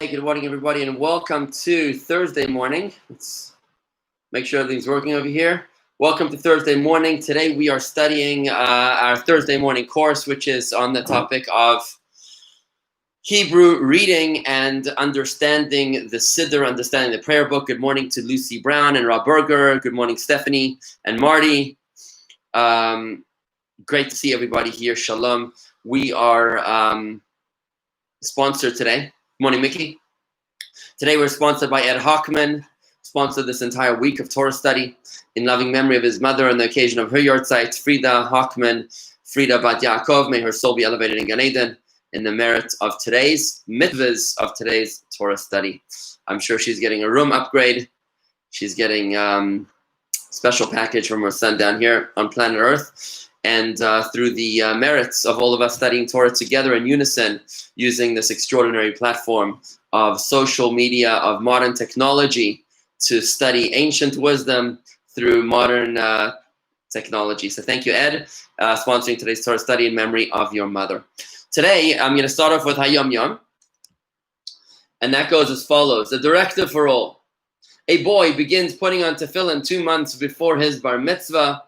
Hey, good morning, everybody, and welcome to Thursday morning. Let's make sure everything's working over here. Welcome to Thursday morning. Today we are studying our Thursday morning course, which is on the topic of Hebrew reading and understanding the Siddur, understanding the prayer book. Good morning to Lucy Brown and Rob Berger. Good morning, Stephanie and Marty. Great to see everybody here. Shalom. We are sponsored today. Good morning, Mickey. Today we're sponsored by Ed Hockman, sponsored this entire week of Torah study in loving memory of his mother on the occasion of her yahrzeit, Frida Hockman, Frida Bat Yaakov. May her soul be elevated in Gan Eden in the merit of today's mitzvahs of today's Torah study. I'm sure she's getting a room upgrade. She's getting special package from her son down here on planet Earth. And through the merits of all of us studying Torah together in unison, using this extraordinary platform of social media, of modern technology to study ancient wisdom through modern technology. So thank you, Ed, sponsoring today's Torah study in memory of your mother. Today, I'm going to start off with Hayom Yom, and that goes as follows. The directive for all. A boy begins putting on tefillin 2 months before his bar mitzvah,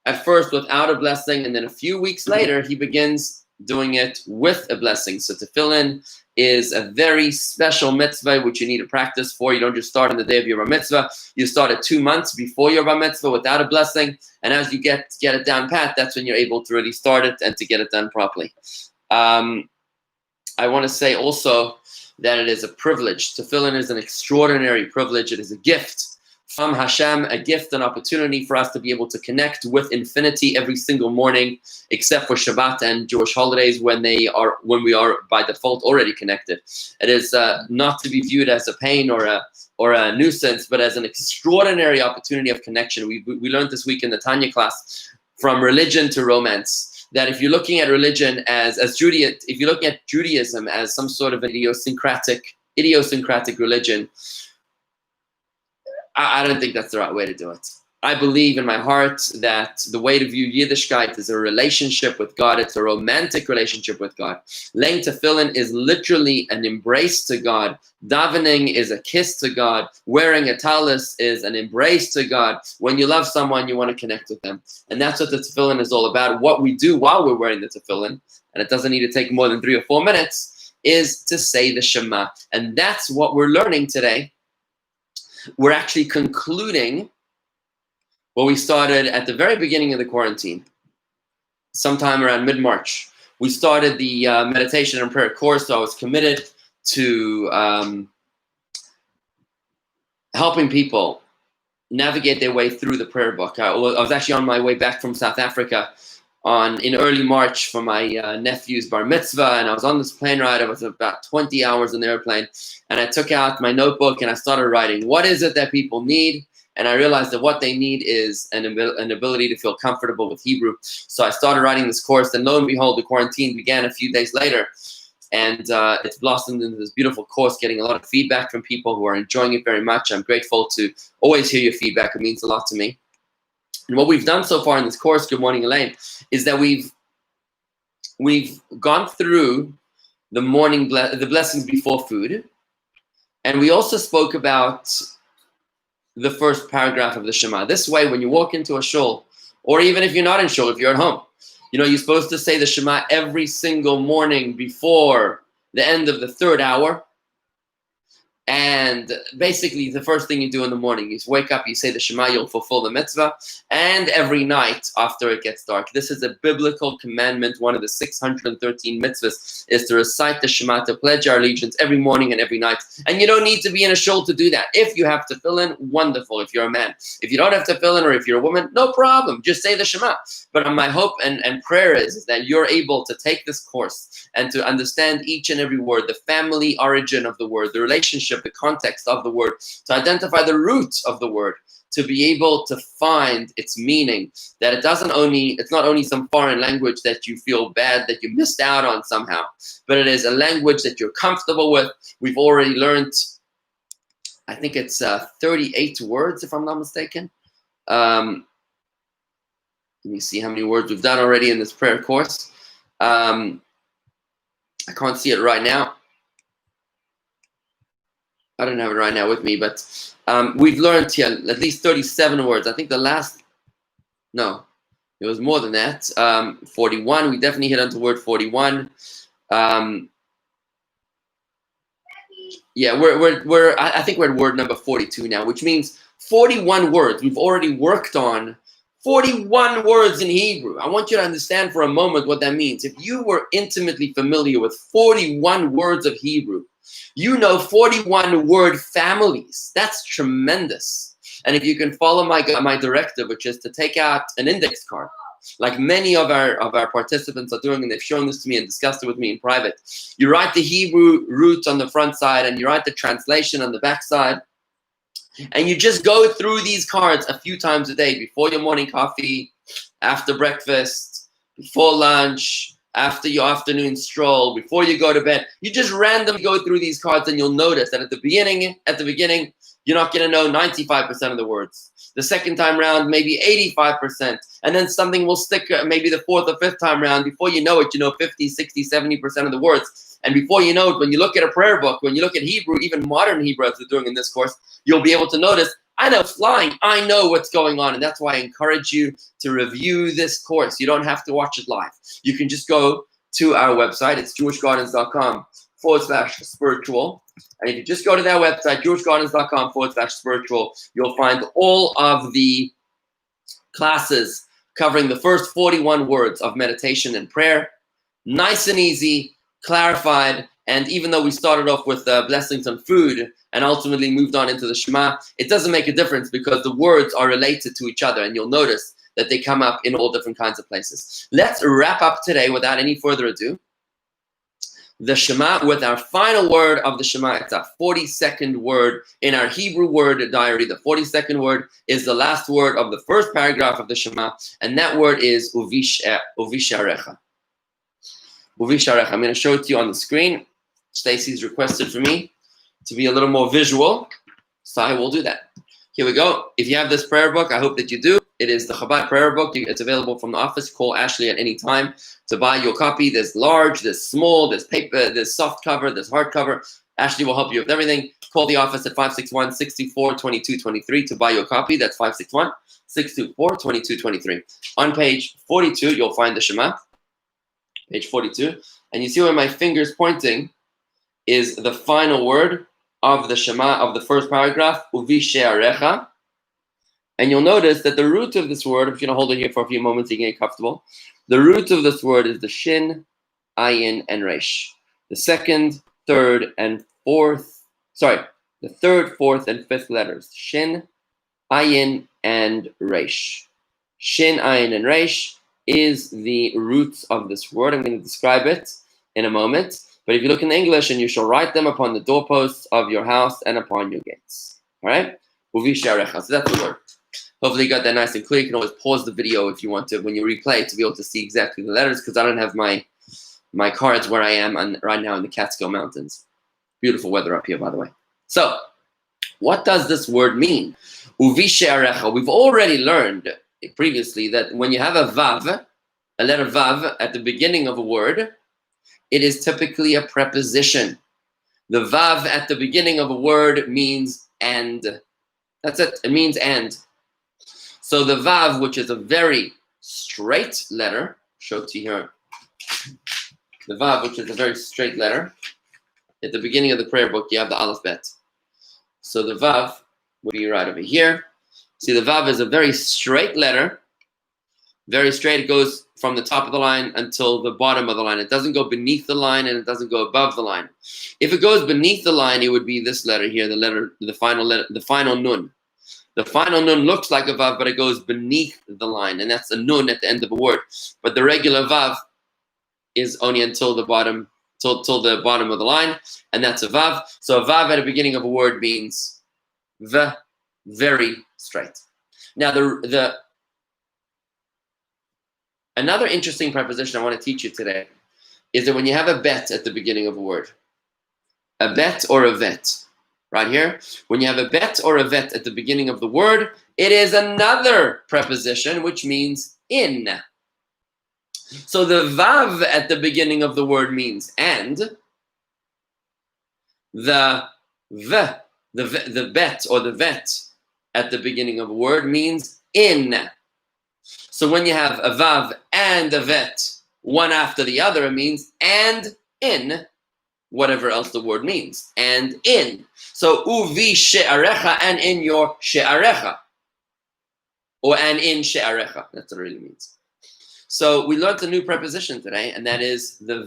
at first without a blessing, and then a few weeks later, he begins doing it with a blessing. So tefillin is a very special mitzvah which you need to practice for. You don't just start on the day of your bar mitzvah. You start it 2 months before your bar mitzvah without a blessing, and as you get it down pat, that's when you're able to really start it and to get it done properly. I want to say also that it is a privilege. Tefillin is an extraordinary privilege. It is a gift from Hashem, a gift, an opportunity for us to be able to connect with infinity every single morning, except for Shabbat and Jewish holidays when we are by default already connected. It is not to be viewed as a pain or a nuisance, but as an extraordinary opportunity of connection. We learned this week in the Tanya class, from religion to romance, that if you're looking at religion as Judaism, if you look at Judaism as some sort of an idiosyncratic religion, I don't think that's the right way to do it. I believe in my heart that the way to view Yiddishkeit is a relationship with God. It's a romantic relationship with God. Laying tefillin is literally an embrace to God. Davening is a kiss to God. Wearing a talis is an embrace to God. When you love someone, you want to connect with them. And that's what the tefillin is all about. What we do while we're wearing the tefillin, and it doesn't need to take more than 3 or 4 minutes, is to say the Shema. And that's what we're learning today. We're actually concluding what we started at the very beginning of the quarantine, sometime around mid-March. We started the meditation and prayer course, so I was committed to helping people navigate their way through the prayer book. I was actually on my way back from South Africa in early March for my nephew's bar mitzvah, and I was on this plane ride. I was about 20 hours in the airplane, and I took out my notebook and I started writing, what is it that people need? And I realized that what they need is an ability to feel comfortable with Hebrew. So I started writing this course, and lo and behold, the quarantine began a few days later, and it's blossomed into this beautiful course, getting a lot of feedback from people who are enjoying it very much. I'm grateful to always hear your feedback. It means a lot to me. And what we've done so far in this course, good morning, Elaine, is that we've gone through the morning, the blessings before food, and we also spoke about the first paragraph of the Shema. This way, when you walk into a shul, or even if you're not in shul, if you're at home, you're supposed to say the Shema every single morning before the end of the 3rd hour. And basically, the first thing you do in the morning is wake up, you say the Shema, you'll fulfill the mitzvah, and every night after it gets dark. This is a biblical commandment. One of the 613 mitzvahs is to recite the Shema, to pledge our allegiance every morning and every night. And you don't need to be in a shul to do that. If you have tefillin, wonderful, if you're a man. If you don't have tefillin, or if you're a woman, no problem, just say the Shema. But my hope and prayer is that you're able to take this course and to understand each and every word, the family origin of the word, the relationship, the context of the word, to identify the root of the word, to be able to find its meaning, that it's not only some foreign language that you feel bad that you missed out on somehow, but it is a language that you're comfortable with. We've already learned, I think it's 38 words, if I'm not mistaken. Let me see how many words we've done already in this prayer course. I can't see it right now. I don't have it right now with me, but we've learned here at least 37 words. I think the last, no, it was more than that. 41. We definitely hit onto word 41. Yeah, I think we're at word number 42 now, which means 41 words. We've already worked on 41 words in Hebrew. I want you to understand for a moment what that means. If you were intimately familiar with 41 words of Hebrew, you know 41 word families. That's tremendous. And if you can follow my directive, which is to take out an index card, like many of our participants are doing, and they've shown this to me and discussed it with me in private. You write the Hebrew root on the front side, and you write the translation on the back side, and you just go through these cards a few times a day, before your morning coffee, after breakfast, before lunch, after your afternoon stroll, before you go to bed. You just randomly go through these cards, and you'll notice that at the beginning, you're not going to know 95% of the words. The second time round, maybe 85%. And then something will stick maybe the fourth or fifth time round. Before you know it, you know 50, 60, 70% of the words. And before you know it, when you look at a prayer book, when you look at Hebrew, even modern Hebrew, as we're doing in this course, you'll be able to notice, I know flying, I know what's going on. And that's why I encourage you to review this course. You don't have to watch it live. You can just go to our website. It's jewishgardens.com/spiritual. And if you just go to that website, jewishgardens.com/spiritual, you'll find all of the classes covering the first 41 words of meditation and prayer. Nice and easy, clarified. And even though we started off with blessings on food and ultimately moved on into the Shema, it doesn't make a difference because the words are related to each other. And you'll notice that they come up in all different kinds of places. Let's wrap up today without any further ado. The Shema with our final word of the Shema. It's our 42nd word in our Hebrew word diary. The 42nd word is the last word of the first paragraph of the Shema, and that word is uvisharecha. Uvisharecha. I'm going to show it to you on the screen. Stacy's requested for me to be a little more visual, so I will do that. Here we go. If you have this prayer book, I hope that you do. It is the Chabad prayer book. It's available from the office. Call Ashley at any time to buy your copy. There's large, there's small, there's paper, there's soft cover, there's hard cover. Ashley will help you with everything. Call the office at 561-624-2223 to buy your copy. That's 561-624-2223. On page 42, you'll find the Shema. Page 42. And you see where my finger's pointing is the final word of the Shema of the first paragraph, uvisharecha. And you'll notice that the root of this word, I'm going to hold it here for a few moments so you can get comfortable. The root of this word is the shin, ayin, and resh. The third, fourth, and fifth letters. Shin, ayin, and resh. Shin, ayin, and resh is the roots of this word. I'm going to describe it in a moment. But if you look in English, and you shall write them upon the doorposts of your house and upon your gates. All right? Uvisharecha. So that's the word. Hopefully you got that nice and clear. You can always pause the video if you want to, when you replay, to be able to see exactly the letters, because I don't have my cards where I am right now in the Catskill Mountains. Beautiful weather up here, by the way. So, what does this word mean? Uvisharecha. We've already learned previously that when you have a vav, a letter vav at the beginning of a word, it is typically a preposition. The vav at the beginning of a word means and. That's it. It means and. So the vav, which is a very straight letter, show it to you here. The vav, which is a very straight letter, at the beginning of the prayer book, you have the aleph bet. So the vav would be right over here. See, the vav is a very straight letter. Very straight. It goes from the top of the line until the bottom of the line. It doesn't go beneath the line, and it doesn't go above the line. If it goes beneath the line, it would be this letter here, the final nun. The final nun looks like a vav, but it goes beneath the line, and that's a nun at the end of a word. But the regular vav is only until the bottom, till the bottom of the line, and that's a vav. So a vav at the beginning of a word means very straight. Now another interesting preposition I want to teach you today is that when you have a bet at the beginning of a word, a bet or a vet, right here, when you have a bet or a vet at the beginning of the word, it is another preposition, which means in. So the vav at the beginning of the word means and. The v the bet or the vet at the beginning of a word means in. So when you have a vav and a vet, one after the other, it means and in whatever else the word means. And in. So uvi she'arecha, and in your she'arecha. Or and in she'arecha. That's what it really means. So we learned a new preposition today, and that is the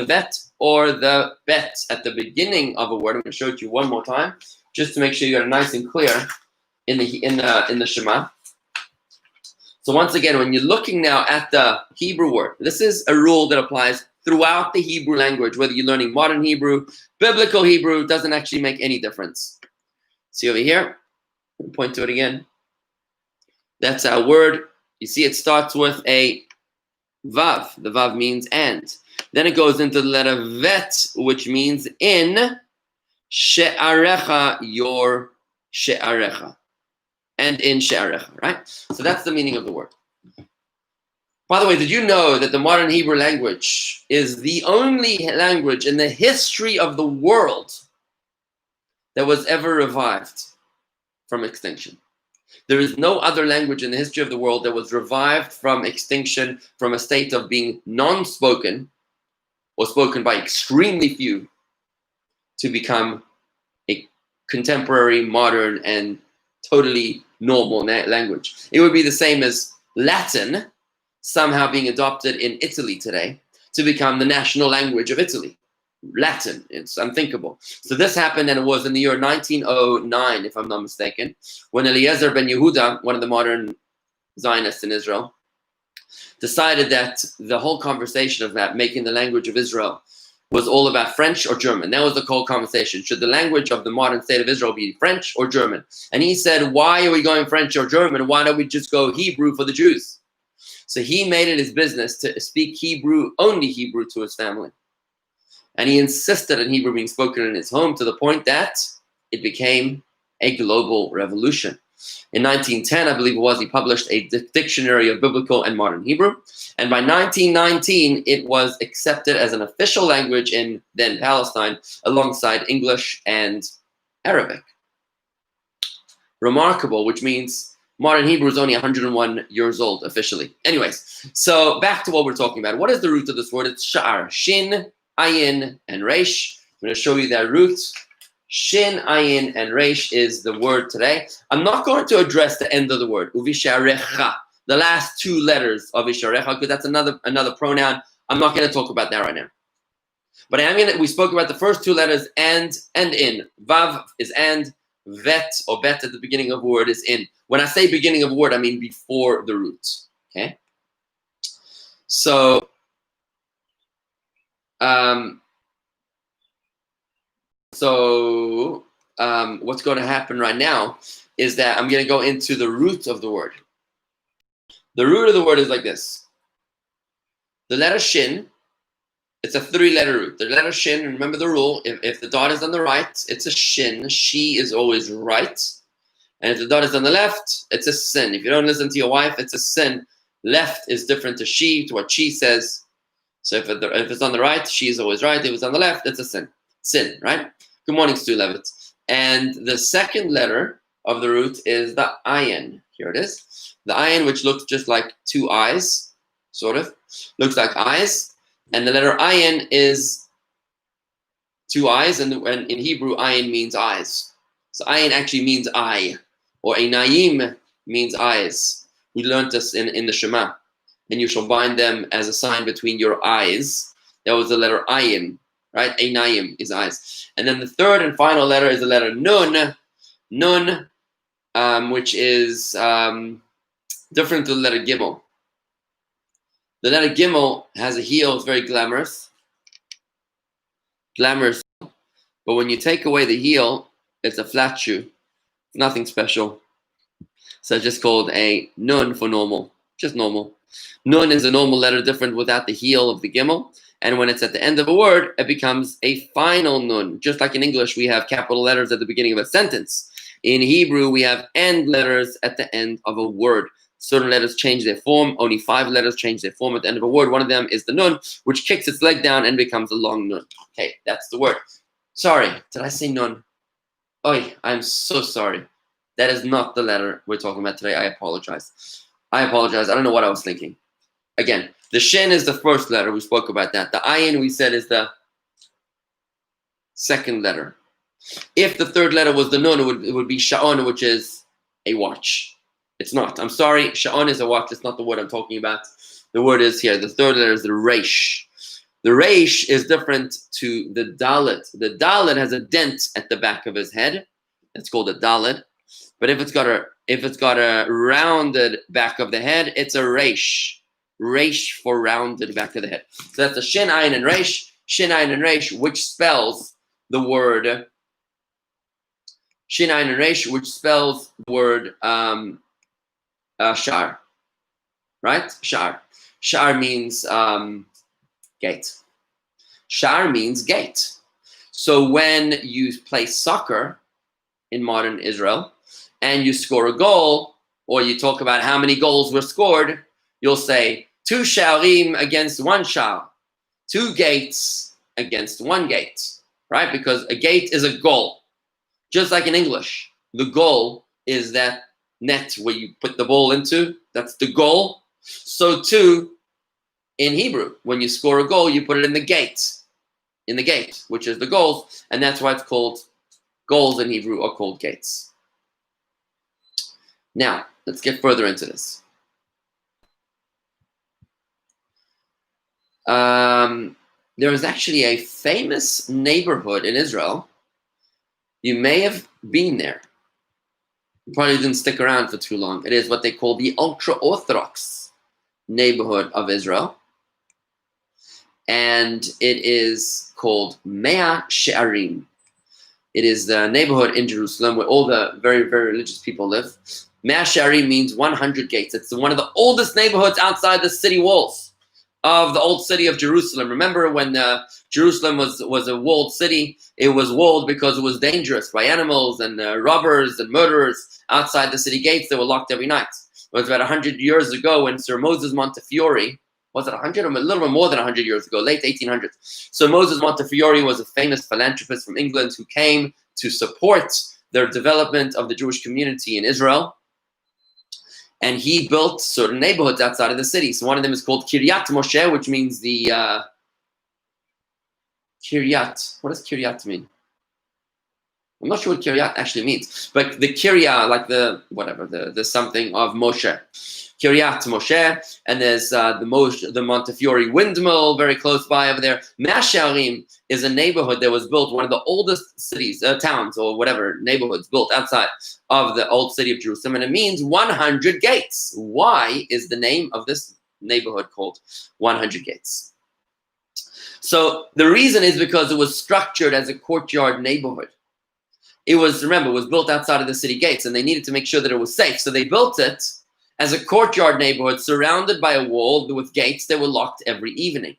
vet or the bet at the beginning of a word. I'm going to show it to you one more time, just to make sure you got it nice and clear in the Shema. So once again, when you're looking now at the Hebrew word, this is a rule that applies throughout the Hebrew language, whether you're learning modern Hebrew, biblical Hebrew, doesn't actually make any difference. See over here? I'll point to it again. That's our word. You see it starts with a vav. The vav means and. Then it goes into the letter vet, which means in. She'arecha, your she'arecha. And in she'arecha, right? So that's the meaning of the word. By the way, did you know that the modern Hebrew language is the only language in the history of the world that was ever revived from extinction? There is no other language in the history of the world that was revived from extinction, from a state of being non-spoken or spoken by extremely few, to become a contemporary, modern, and totally normal language. It would be the same as Latin somehow being adopted in Italy today to become the national language of Italy. Latin, it's unthinkable. So this happened, and it was in the year 1909, if I'm not mistaken, when Eliezer ben Yehuda, one of the modern Zionists in Israel, decided that the whole conversation of that, making the language of Israel, was all about French or German. That was the whole conversation. Should the language of the modern state of Israel be French or German? And he said, why are we going French or German? Why don't we just go Hebrew for the Jews? So he made it his business to speak Hebrew, only Hebrew, to his family. And he insisted on Hebrew being spoken in his home to the point that it became a global revolution. In 1910, I believe it was, he published a dictionary of biblical and modern Hebrew. And by 1919, it was accepted as an official language in then Palestine, alongside English and Arabic. Remarkable, which means modern Hebrew is only 101 years old officially. Anyways, so back to what we're talking about. What is the root of this word? It's sha'ar, shin, ayin, and resh. I'm going to show you that root. Shin, ayin, and resh is the word today. I'm not going to address the end of the word, uvisharecha, the last two letters of isharecha, because that's another pronoun. I'm not going to talk about that right now. But we spoke about the first two letters, and in. Vav is and, vet or bet at the beginning of a word is in. When I say beginning of a word, I mean before the root. Okay? So what's going to happen right now is that I'm going to go into the root of the word. The root of the word is like this. The letter shin, it's a three-letter root. The letter shin, remember the rule, if the dot is on the right, it's a shin. She is always right. And if the dot is on the left, it's a sin. If you don't listen to your wife, it's a sin. Left is different to she, to what she says. So if it's on the right, she is always right. If it's on the left, it's a sin. Sin, right? Good morning, Stu Levitt. And the second letter of the root is the ayin. Here it is. The ayin, which looks just like two eyes, sort of. Looks like eyes. And the letter ayin is two eyes. And in Hebrew, ayin means eyes. So ayin actually means eye. Or einayim means eyes. We learned this in the Shma. And you shall bind them as a sign between your eyes. That was the letter ayin. Right? Einayim is eyes. And then the third and final letter is the letter nun. Nun, which is different to the letter gimel. The letter gimel has a heel. It's very glamorous. Glamorous. But when you take away the heel, it's a flat shoe. Nothing special. So it's just called a nun for normal. Just normal. Nun is a normal letter, different without the heel of the gimel. And when it's at the end of a word, it becomes a final nun. Just like in English, we have capital letters at the beginning of a sentence. In Hebrew, we have end letters at the end of a word. Certain letters change their form. Only 5 letters change their form at the end of a word. One of them is the nun, which kicks its leg down and becomes a long nun. Okay, that's the word. Sorry, did I say nun? Oi, I'm so sorry. That is not the letter we're talking about today. I apologize. I apologize. I don't know what I was thinking. Again, the shin is the first letter. We spoke about that. The ayin, we said, is the second letter. If the third letter was the nun, it would be sha'on, which is a watch. It's not. I'm sorry. Sha'on is a watch. It's not the word I'm talking about. The word is here. The third letter is the reish. The reish is different to the dalet. The dalet has a dent at the back of his head. It's called a dalet. But if it's got a rounded back of the head, it's a reish. Reish for rounded back of the head. So that's a shin, ayin, and reish. Shin, ayin, and reish, which spells the word shin, ayin, and reish, which spells the word shar. Right? Shar. Shar means gate. Shar means gate. So when you play soccer in modern Israel and you score a goal, or you talk about how many goals were scored, you'll say 2 sharim against 1 shar, 2 gates against 1 gate, right? Because a gate is a goal. Just like in English, the goal is that net where you put the ball into, that's the goal. So too, in Hebrew, when you score a goal, you put it in the gate, which is the goals, and that's why it's called goals in Hebrew are called gates. Now, let's get further into this. There is actually a famous neighborhood in Israel. You may have been there. You probably didn't stick around for too long. It is what they call the ultra-Orthodox neighborhood of Israel. And it is called Mea She'arim. It is the neighborhood in Jerusalem where all the very, very religious people live. Mea She'arim means 100 gates. It's one of the oldest neighborhoods outside the city walls of the old city of Jerusalem. Remember when Jerusalem was a walled city? It was walled because it was dangerous by animals and robbers and murderers outside the city gates. They were locked every night. It was about 100 years ago when Sir Moses Montefiore, was it 100 or a little bit more than 100 years ago, late 1800s. So Moses Montefiore was a famous philanthropist from England who came to support the development of the Jewish community in Israel. And he built certain neighborhoods outside of the city. So one of them is called Kiryat Moshe, which means the Kiryat. What does Kiryat mean? I'm not sure what Kiryat actually means, but the Kirya, like the something of Moshe. Kiryat Moshe, and there's the Montefiore windmill very close by over there. Mea She'arim is a neighborhood that was built, one of the oldest cities, towns, or whatever, neighborhoods built outside of the old city of Jerusalem, and it means 100 gates. Why is the name of this neighborhood called 100 gates? So the reason is because it was structured as a courtyard neighborhood. It was built outside of the city gates, and they needed to make sure that it was safe. So they built it as a courtyard neighborhood surrounded by a wall with gates that were locked every evening.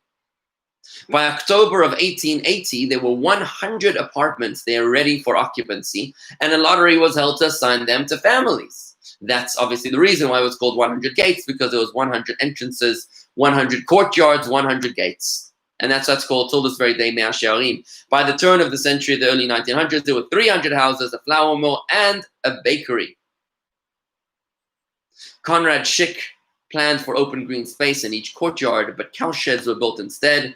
By October of 1880, there were 100 apartments there ready for occupancy, and a lottery was held to assign them to families. That's obviously the reason why it was called 100 gates, because there was 100 entrances, 100 courtyards, 100 gates. And that's what's called till this very day, Mea She'arim. By the turn of the century, the early 1900s, there were 300 houses, a flour mill, and a bakery. Conrad Schick planned for open green space in each courtyard, but cow sheds were built instead.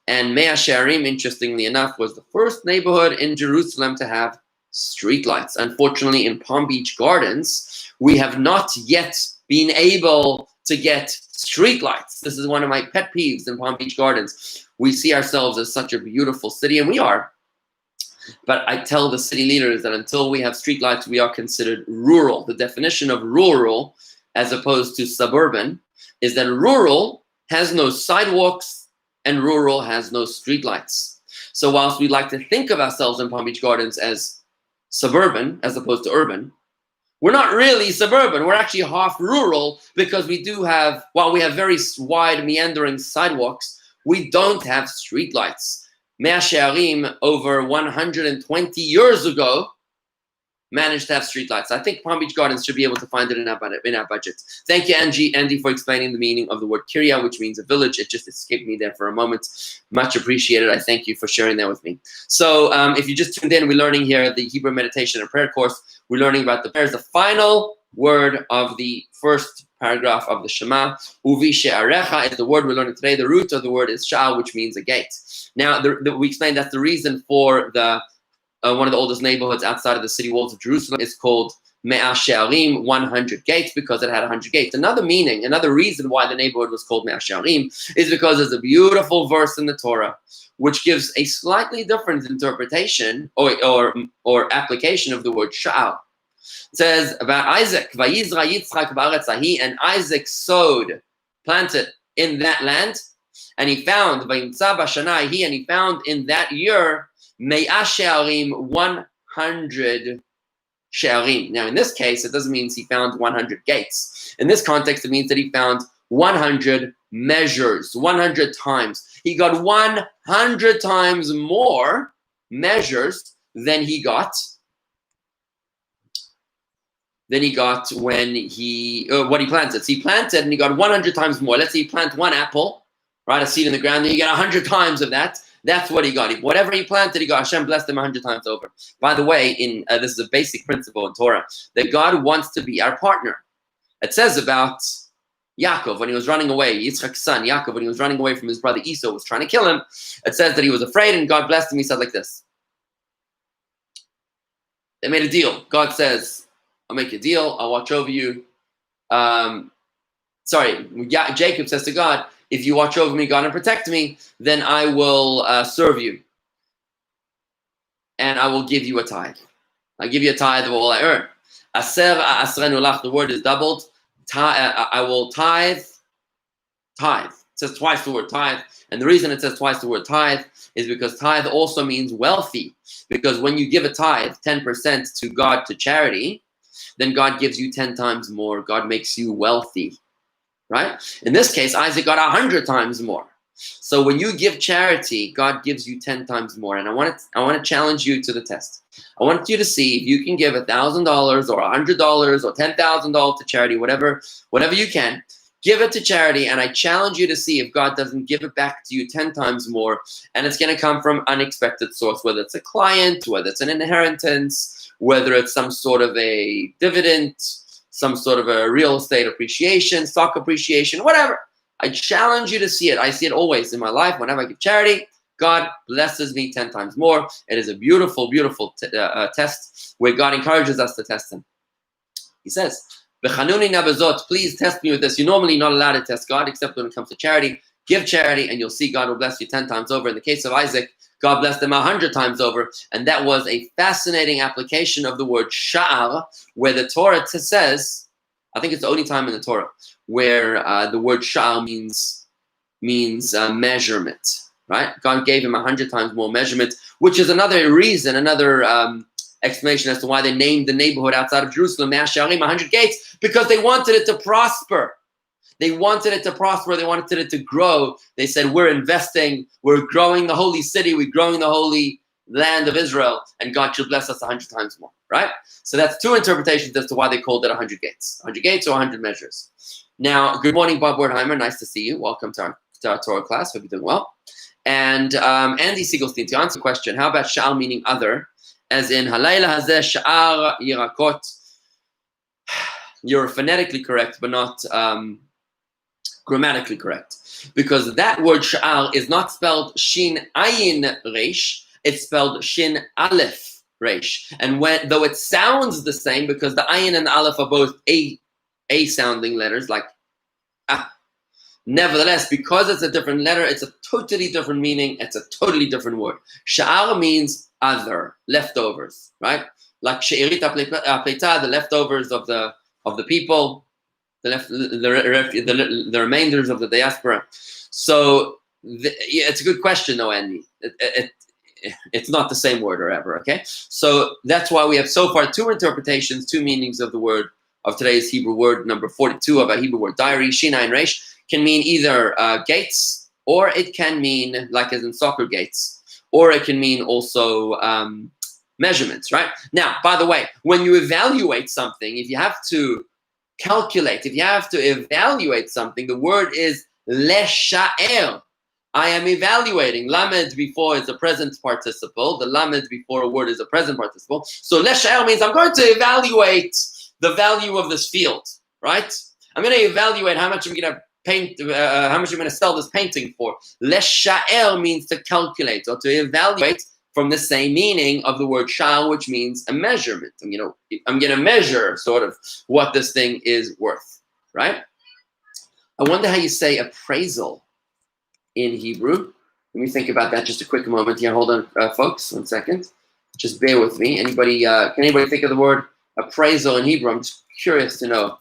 And Mea She'arim, interestingly enough, was the first neighborhood in Jerusalem to have streetlights. Unfortunately, in Palm Beach Gardens, we have not yet been able to get streetlights. This is one of my pet peeves in Palm Beach Gardens. We see ourselves as such a beautiful city, and we are. But I tell the city leaders that until we have streetlights, we are considered rural. The definition of rural, as opposed to suburban, is that rural has no sidewalks and rural has no streetlights. So whilst we like to think of ourselves in Palm Beach Gardens as suburban as opposed to urban, we're not really suburban. We're actually half rural, because we do have, while we have very wide meandering sidewalks, we don't have streetlights. Mea She'arim, over 120 years ago, manage to have streetlights. I think Palm Beach Gardens should be able to find it in our budget. Thank you, Andy, for explaining the meaning of the word Kirya, which means a village. It just escaped me there for a moment. Much appreciated. I thank you for sharing that with me. So if you just tuned in, we're learning here the Hebrew meditation and prayer course. We're learning about the prayers. The final word of the first paragraph of the Shema, Uvi she'arecha, is the word we're learning today. The root of the word is sha'al, which means a gate. Now, we explained that's the reason for the one of the oldest neighborhoods outside of the city walls of Jerusalem is called Me'ah She'arim, 100 gates, because it had 100 gates. Another reason why the neighborhood was called Me'ah She'arim is because there's a beautiful verse in the Torah which gives a slightly different interpretation or application of the word Sha'al. It says about Isaac, Vayizra Yitzchak ba'aretz hahi, and Isaac sowed, planted in that land, and he found, Vayimtza b'shana hahi, and he found in that year, Me'ah She'arim, 100 She'arim. Now, in this case, it doesn't mean he found 100 gates. In this context, it means that he found 100 measures, 100 times. He got 100 times more measures than he got when what he planted. So he planted and he got 100 times more. Let's say you plant one apple, right, a seed in the ground, and you get 100 times of that. That's what he got. Whatever he planted, he got. Hashem blessed him 100 times over. By the way, this is a basic principle in Torah, that God wants to be our partner. It says about Yaakov when he was running away, Yitzchak's son, Yaakov, when he was running away from his brother Esau, was trying to kill him. It says that he was afraid and God blessed him. He said like this. They made a deal. God says, I'll make a deal. I'll watch over you. Jacob says to God, if you watch over me, God, and protect me, then I will serve you. And I will give you a tithe. I'll give you a tithe of all I earn. Aser asrenu lach, the word is doubled. I will tithe. Tithe. It says twice the word tithe. And the reason it says twice the word tithe is because tithe also means wealthy. Because when you give a tithe, 10% to God, to charity, then God gives you 10 times more. God makes you wealthy. Right? In this case, Isaac got 100 times more. So when you give charity, God gives you 10 times more. And I want to challenge you to the test. I want you to see if you can give $1,000 or $100 or $10,000 to charity, whatever you can. Give it to charity, and I challenge you to see if God doesn't give it back to you 10 times more. And it's going to come from unexpected source, whether it's a client, whether it's an inheritance, whether it's some sort of a dividend, some sort of a real estate appreciation, stock appreciation, whatever. I challenge you to see it. I see it always in my life. Whenever I give charity, God blesses me 10 times more. It is a beautiful, beautiful test where God encourages us to test him. He says, "B'chanuni nabazot, please test me with this." You're normally not allowed to test God except when it comes to charity. Give charity and you'll see God will bless you 10 times over. In the case of Isaac, God blessed him 100 times over. And that was a fascinating application of the word sha'ar, where the Torah says, I think it's the only time in the Torah, where the word sha'ar means measurement, right? God gave him 100 times more measurement, which is another reason, explanation as to why they named the neighborhood outside of Jerusalem, Me'ah She'arim, 100 gates, because they wanted it to prosper. They wanted it to prosper. They wanted it to grow. They said, we're investing. We're growing the holy city. We're growing the holy land of Israel. And God should bless us 100 times more, right? So that's two interpretations as to why they called it 100 gates. 100 gates or 100 measures. Now, good morning, Bob Wertheimer. Nice to see you. Welcome to our Torah class. Hope you're doing well. And Andy Siegelstein, to answer the question, how about sha'al meaning other? As in, halayla hazeh sha'ar yirakot. You're phonetically correct, but not grammatically correct, because that word sha'ar is not spelled shin ayin reish, it's spelled shin aleph reish. And though it sounds the same, because the ayin and the aleph are both a sounding letters, like ah, nevertheless, because it's a different letter, it's a totally different meaning. It's a totally different word. Sha'ar means other, leftovers, right? Like she'erit ha'pleita, the leftovers of the people. The remainders of the diaspora. So it's a good question, though, Andy. It's not the same word or ever, okay? So that's why we have so far two interpretations, two meanings of the word, of today's Hebrew word, number 42 of our Hebrew word diary. Shinayin Reish can mean either gates, or it can mean, like as in soccer gates, or it can mean also measurements, right? Now, by the way, when you evaluate something, if you have to calculate, if you have to evaluate something, the word is lesha'er. I am evaluating. Lamed before is a present participle. The lamed before a word is a present participle. So lesha'er means I'm going to evaluate the value of this field, right? I'm going to evaluate how much I'm going to paint, how much I'm going to sell this painting for. Lesha'er means to calculate or to evaluate, from the same meaning of the word sha'ar, which means a measurement. I'm going to measure sort of what this thing is worth, right? I wonder how you say appraisal in Hebrew. Let me think about that just a quick moment here. Hold on, folks, 1 second. Just bear with me. Anybody? Can anybody think of the word appraisal in Hebrew? I'm just curious to know.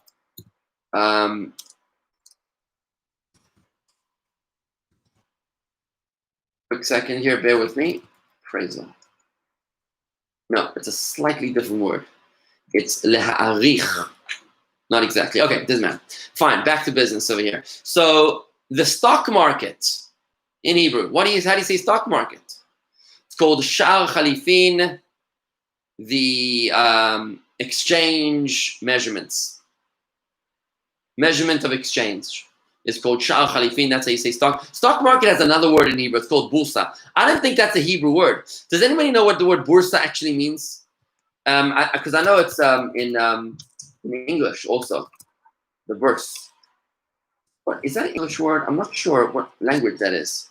Quick second here. Bear with me. Appraisal. No, it's a slightly different word. It's leha'arich. Not exactly. Okay, doesn't matter. Fine, back to business over here. So the stock market in Hebrew, how do you say stock market? It's called sha'ar chalifin, the exchange measurements. Measurement of exchange is called sha'ar chalifin. That's how you say stock. Stock market has another word in Hebrew. It's called bursa. I don't think that's a Hebrew word. Does anybody know what the word bursa actually means? Because I know it's in English also, the verse. What is that an English word? I'm not sure what language that is.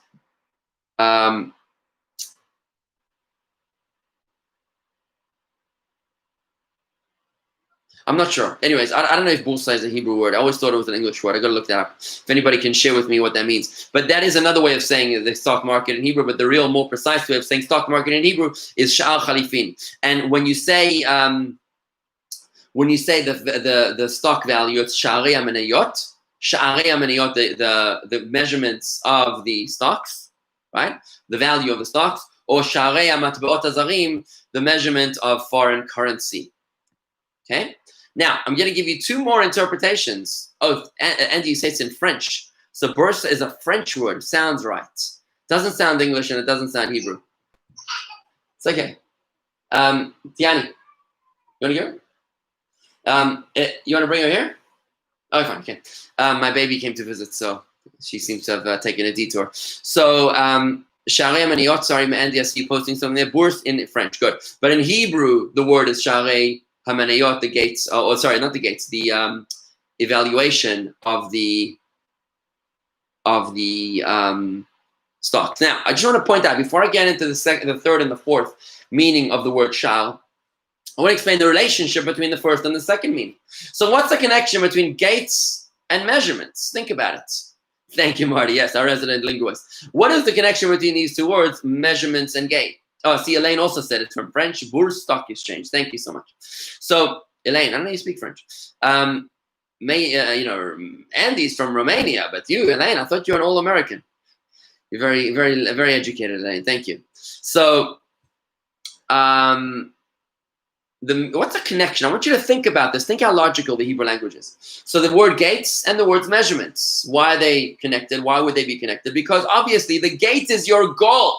I'm not sure. Anyways, I don't know if bursa is a Hebrew word. I always thought it was an English word. I gotta look that up. If anybody can share with me what that means. But that is another way of saying the stock market in Hebrew. But the real, more precise way of saying stock market in Hebrew is sha'ar chalifin. And when you say the stock value, it's sha'arei amenayot. Sha'arei amenayot, the measurements of the stocks, right? The value of the stocks, or sha'arei matbeot hazarim, the measurement of foreign currency. Okay. Now I'm going to give you two more interpretations. Oh, Andy, you say it's in French. So bursa is a French word. Sounds right. Doesn't sound English and it doesn't sound Hebrew. It's okay. Tiani, you want to go? You want to bring her here? Oh, fine. Okay. My baby came to visit, so she seems to have taken a detour. So, Sha'arei Hamaniyot, sorry, Andy, I see you posting something there. Bourse in French, good. But in Hebrew, the word is Sha'arei Hamaniyot, the gates, sorry, not the gates, the evaluation of the stocks. Now, I just want to point out, before I get into the third, and the fourth meaning of the word sha'ar, I want to explain the relationship between the first and the second meaning. So what's the connection between gates and measurements? Think about it. Thank you, Marty. Yes, our resident linguist. What is the connection between these two words, measurements and gate? Oh, see, Elaine also said it from French, Bourse, stock exchange. Thank you so much. So, Elaine, I don't know you speak French. Andy's from Romania, but you, Elaine, I thought you were an all-American. You're very, very, very educated, Elaine. Thank you. So, what's the connection? I want you to think about this. Think how logical the Hebrew language is. So the word gates and the word measurements. Why are they connected? Why would they be connected? Because obviously the gate is your goal,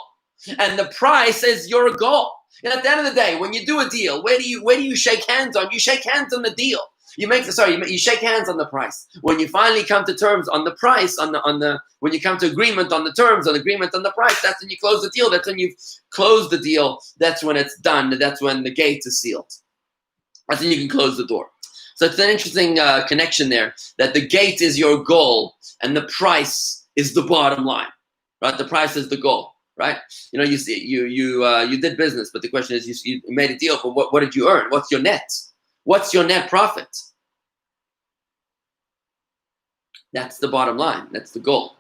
and the price is your goal. And at the end of the day, when you do a deal, where do you shake hands on? You shake hands on the deal. You shake hands on the price. When you finally come to terms on the price, when you come to agreement on the terms, on agreement on the price, that's when you close the deal. That's when you've closed the deal. That's when it's done. That's when the gate is sealed. That's when you can close the door. So it's an interesting connection there, that the gate is your goal and the price is the bottom line, right? The price is the goal, right? You know, you did business, but the question is, you made a deal, but what did you earn? What's your net? What's your net profit? That's the bottom line. That's the goal.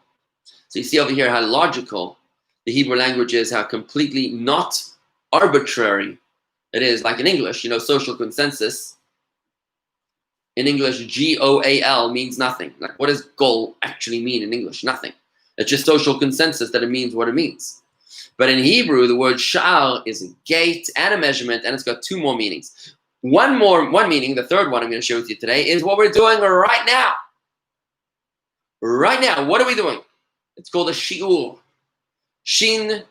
So you see over here how logical the Hebrew language is, how completely not arbitrary it is. Like in English, social consensus. In English, GOAL means nothing. Like, what does goal actually mean in English? Nothing. It's just social consensus that it means what it means. But in Hebrew, the word sha'ar is a gate and a measurement, and it's got two more meanings. One meaning, the third one I'm going to share with you today, is what we're doing right now. Right now, what are we doing? It's called a shi'ur. Shin,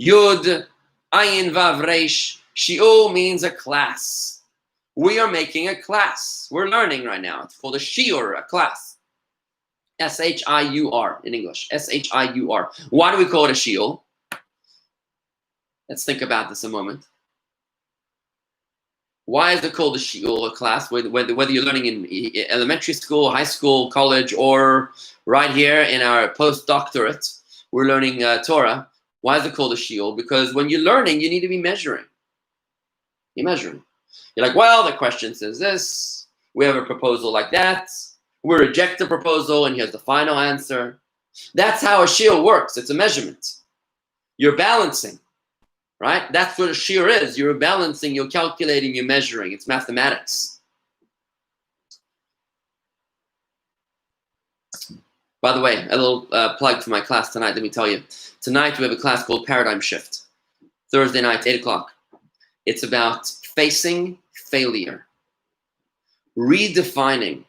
Yud, Ayin, Vav, Reish, Shiur means a class. We are making a class. We're learning right now. It's called a shiur, a class. S-H-I-U-R in English. S-H-I-U-R. Why do we call it a shiur? Let's think about this a moment. Why is it called a shiur, a class? Whether you're learning in elementary school, high school, college, or right here in our postdoctorate, we're learning Torah. Why is it called a shiur? Because when you're learning, you need to be measuring. You're measuring. You're like, well, the question says this. We have a proposal like that. We reject the proposal, and here's the final answer. That's how a shiur works. It's a measurement. You're balancing, right? That's what a shiur is. You're balancing, you're calculating, you're measuring. It's mathematics. By the way, a little plug for my class tonight. Let me tell you. Tonight we have a class called Paradigm Shift. Thursday night, 8 o'clock. It's about facing failure. Redefining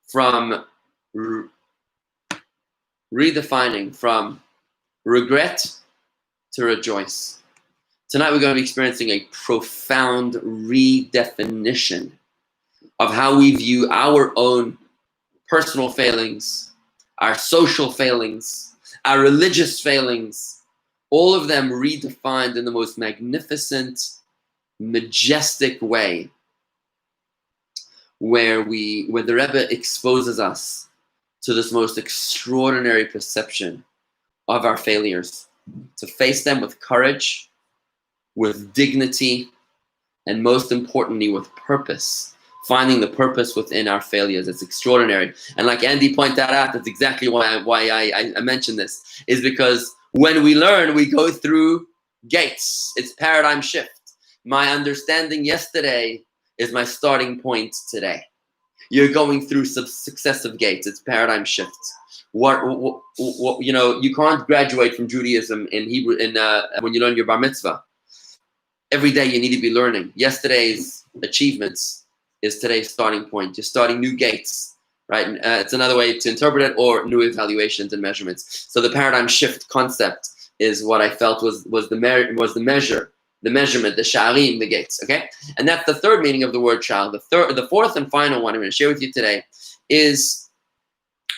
from regret to rejoice. Tonight we're going to be experiencing a profound redefinition of how we view our own personal failings, our social failings, our religious failings, all of them redefined in the most magnificent, majestic way, where the Rebbe exposes us to this most extraordinary perception of our failures, to face them with courage, with dignity, and most importantly, with purpose. Finding the purpose within our failures. It's extraordinary. And like Andy pointed out, that's exactly why I mentioned this, is because when we learn, we go through gates. It's paradigm shift. My understanding yesterday is my starting point today. You're going through successive gates. It's paradigm shifts. What you know, you can't graduate from Judaism in Hebrew when you learn your bar mitzvah. Every day you need to be learning. Yesterday's achievements is today's starting point. You're starting new gates, right? It's another way to interpret it, or new evaluations and measurements. So the paradigm shift concept is what I felt was the measure, the measurement, the sha'arim, the gates. Okay, and that's the third meaning of the word sha'ar. The fourth and final one I'm going to share with you today is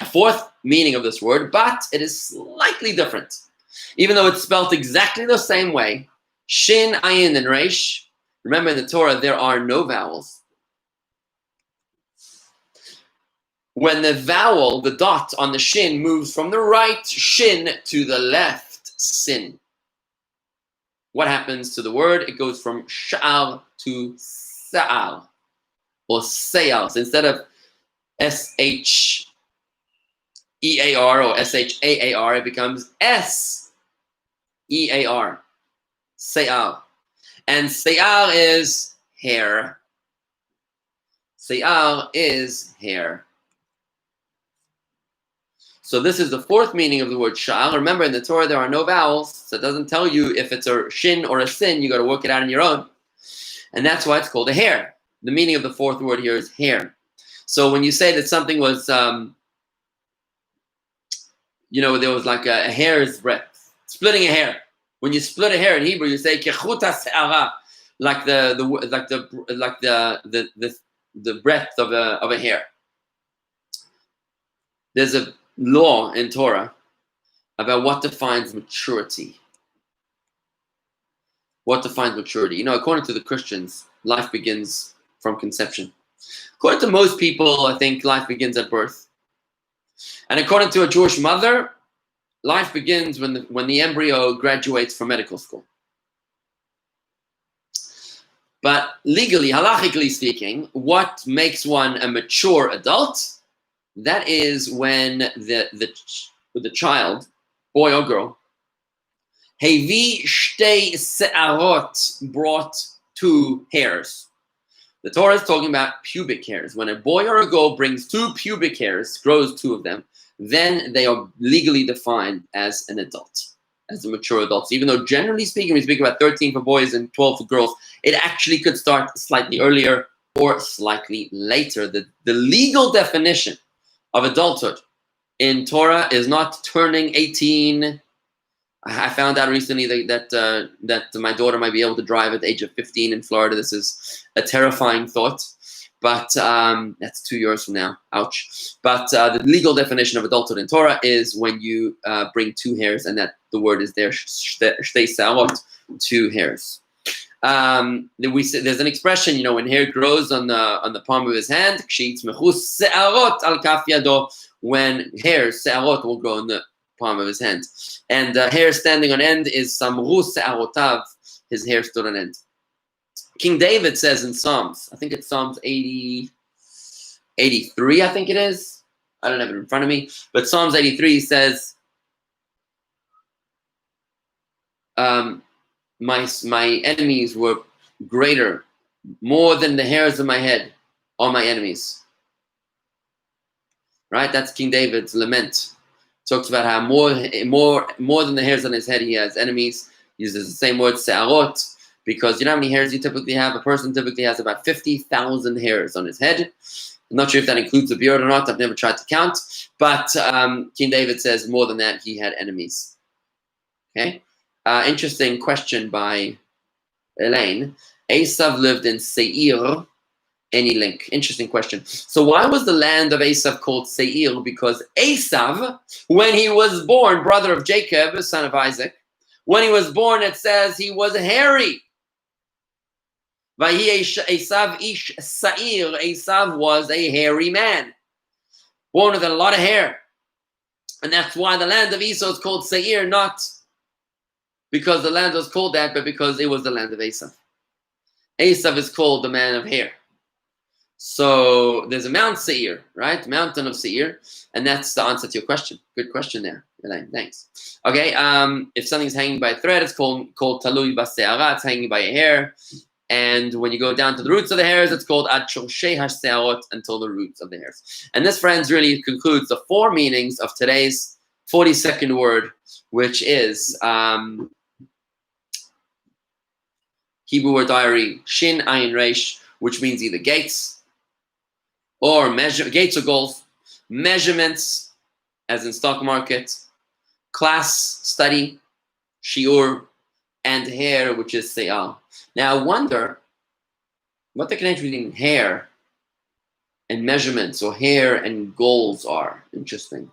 a fourth meaning of this word, but it is slightly different, even though it's spelled exactly the same way. Shin, ayin, and resh. Remember, in the Torah there are no vowels. When the vowel, the dot on the shin, moves from the right shin to the left sin, what happens to the word? It goes from sha'ar to sa'ar, or sayar. So instead of S-H-E-A-R or S-H-A-A-R, it becomes S-E-A-R, sayar. And sayar is hair. Sayar is hair. So this is the fourth meaning of the word sha'ar. Remember, in the Torah there are no vowels, so it doesn't tell you if it's a shin or a sin. You got to work it out on your own, and that's why it's called a hair. The meaning of the fourth word here is hair. So when you say that something was, there was like a hair's breadth, splitting a hair. When you split a hair in Hebrew, you say kechuta se'ara, like the breadth of a hair. There's a law in Torah about what defines maturity. What defines maturity? According to the Christians, life begins from conception. According to most people, I think life begins at birth. And according to a Jewish mother, life begins when the embryo graduates from medical school. But legally, halachically speaking, what makes one a mature adult? That is when the child, boy or girl, hevi shtei se'arot, brought two hairs. The Torah is talking about pubic hairs. When a boy or a girl brings two pubic hairs, grows two of them, then they are legally defined as an adult, as a mature adult. So even though generally speaking, we speak about 13 for boys and 12 for girls, it actually could start slightly earlier or slightly later. The legal definition of adulthood in Torah is not turning 18, I found out recently that my daughter might be able to drive at the age of 15 in Florida. This is a terrifying thought, but that's 2 years from now. Ouch. But the legal definition of adulthood in Torah is when you bring 2 hairs, and that the word is there, shtei se'arot, 2 hairs. There's an expression, when hair grows on the palm of his hand, when hair, se'arot, will grow on the palm of his hand. And hair standing on end is samru se'arotav, his hair stood on end. King David says in Psalms, I think it's Psalms 83, I think it is. I don't have it in front of me. But Psalms 83 says, my enemies were greater, more than the hairs of my head, all my enemies. Right? That's King David's lament. Talks about how more than the hairs on his head, he has enemies. Uses the same word, se'arot, because you know how many hairs you typically have? A person typically has about 50,000 hairs on his head. I'm not sure if that includes the beard or not. I've never tried to count. But King David says more than that, he had enemies. Okay? Interesting question by Elaine. Esav lived in Seir. Any link? Interesting question. So why was the land of Esav called Seir? Because Esav, when he was born, brother of Jacob, son of Isaac, when he was born, it says he was hairy. Vahi Esav ish Sa'ir. Esav was a hairy man, born with a lot of hair. And that's why the land of Esau is called Seir, not because the land was called that, but because it was the land of Esav. Esav is called the man of hair. So there's a Mount Seir, right? Mountain of Seir, and that's the answer to your question. Good question there, Elaine. Thanks. Okay, if something's hanging by a thread, it's called talui b'se'ara. It's hanging by a hair, and when you go down to the roots of the hairs, it's called ad shorshei ha'se'arot, until the roots of the hairs. And this, friends, really concludes the 4 meanings of today's 42nd word, which is Hebrew word diary shin ayin resh, which means either gates or gates or goals, measurements, as in stock market, class, study, shiur, and hair, which is se'al. Now I wonder what the connection between hair and measurements, or hair and goals, are. Interesting.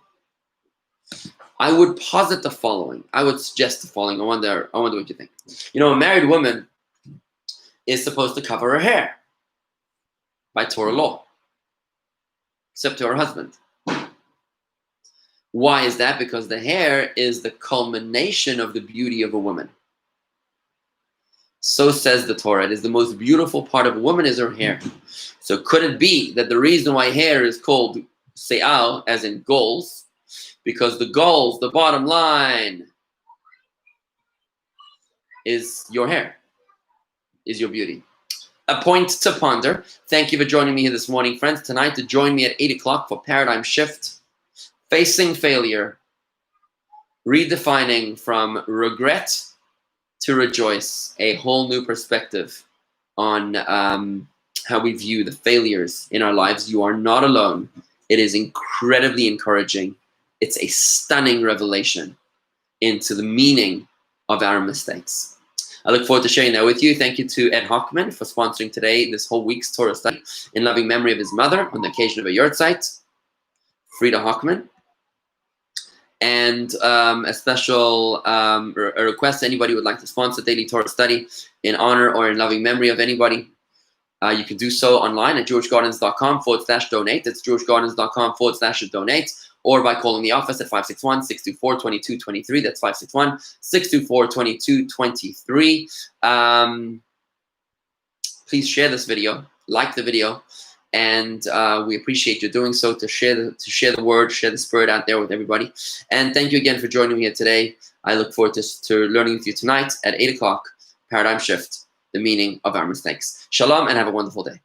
I would posit the following. I would suggest the following. I wonder what you think. A married woman is supposed to cover her hair by Torah law, except to her husband. Why is that? Because the hair is the culmination of the beauty of a woman. So says the Torah. It is the most beautiful part of a woman is her hair. So could it be that the reason why hair is called se'al, as in goals, because the goals, the bottom line, is your hair, is your beauty. A point to ponder. Thank you for joining me here this morning, friends. Tonight, to join me at 8 o'clock for Paradigm Shift, Facing Failure, Redefining from Regret to Rejoice, a whole new perspective on how we view the failures in our lives. You are not alone. It is incredibly encouraging. It's a stunning revelation into the meaning of our mistakes. I look forward to sharing that with you. Thank you to Ed Hochman for sponsoring today, this whole week's Torah study, in loving memory of his mother on the occasion of a yahrzeit, Frida Hochman. And a special a request to anybody who would like to sponsor Daily Torah Study in honor or in loving memory of anybody. You can do so online at jewishgardens.com/donate. That's jewishgardens.com/donate. Or by calling the office at 561-624-2223. That's 561-624-2223. Please share this video, like the video, and we appreciate you doing so, to share the word, share the spirit out there with everybody. And thank you again for joining me here today. I look forward to learning with you tonight at 8 o'clock, Paradigm Shift, the meaning of our mistakes. Shalom, and have a wonderful day.